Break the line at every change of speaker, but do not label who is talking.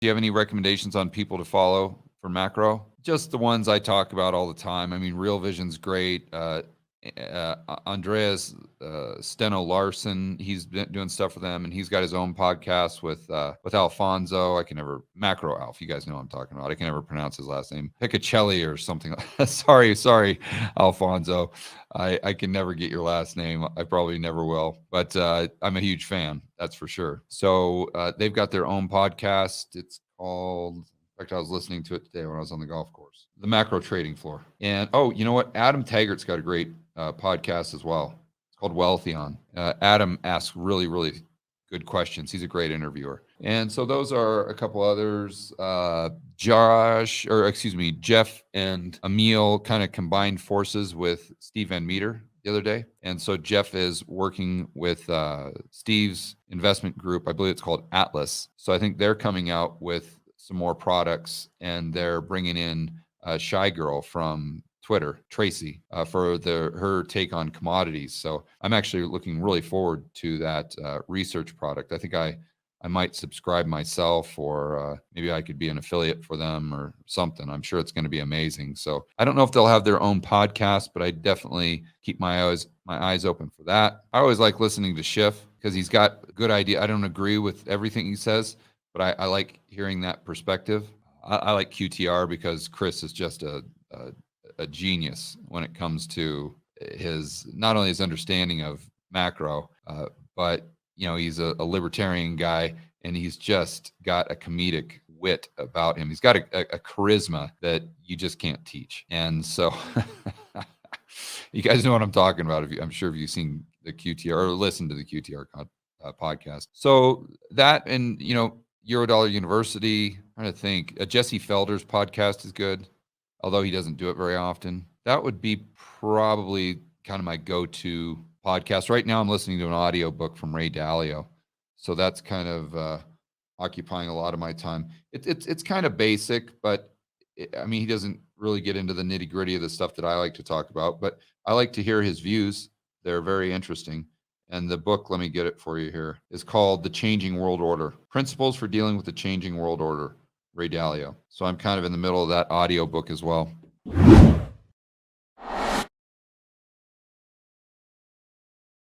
Do you have any recommendations on people to follow for macro? Just the ones I talk about all the time. I mean, Real Vision's great. Andreas Steno Larson, he's been doing stuff for them, and he's got his own podcast with Alfonso. I can never Macro Alf. You guys know what I'm talking about. I can never pronounce his last name, Piccacelli or something. sorry, Alfonso. I can never get your last name. I probably never will, but I'm a huge fan. That's for sure. So they've got their own podcast. It's called. In fact, I was listening to it today when I was on the golf course, the Macro Trading Floor. And you know what? Adam Taggart's got a great podcast as well. It's called Wealthion. Adam asks really, really good questions. He's a great interviewer. And so those are a couple others. Jeff and Emil kind of combined forces with Steve Van Meter the other day. And so Jeff is working with Steve's investment group. I believe it's called Atlas. So I think they're coming out with some more products, and they're bringing in Shy Girl from Twitter, Tracy, for her take on commodities. So I'm actually looking really forward to that research product. I think I might subscribe myself, or maybe I could be an affiliate for them or something. I'm sure it's going to be amazing. So I don't know if they'll have their own podcast, but I definitely keep my eyes open for that. I always like listening to Schiff because he's got a good idea. I don't agree with everything he says, but I like hearing that perspective. I like QTR because Chris is just a genius when it comes to his not only his understanding of macro, but he's a libertarian guy, and he's just got a comedic wit about him. He's got a charisma that you just can't teach. And so you guys know what I'm talking about. I'm sure if you've seen the QTR or listened to the QTR podcast. So that, and Eurodollar University. I'm trying to think. Jesse Felder's podcast is good, although he doesn't do it very often. That would be probably kind of my go-to podcast. Right now I'm listening to an audiobook from Ray Dalio. So that's kind of occupying a lot of my time. It's kind of basic, but he doesn't really get into the nitty-gritty of the stuff that I like to talk about, but I like to hear his views. They're very interesting. And the book, let me get it for you here, is called The Changing World Order: Principles for Dealing with the Changing World Order, Ray Dalio. So I'm kind of in the middle of that audio book as well.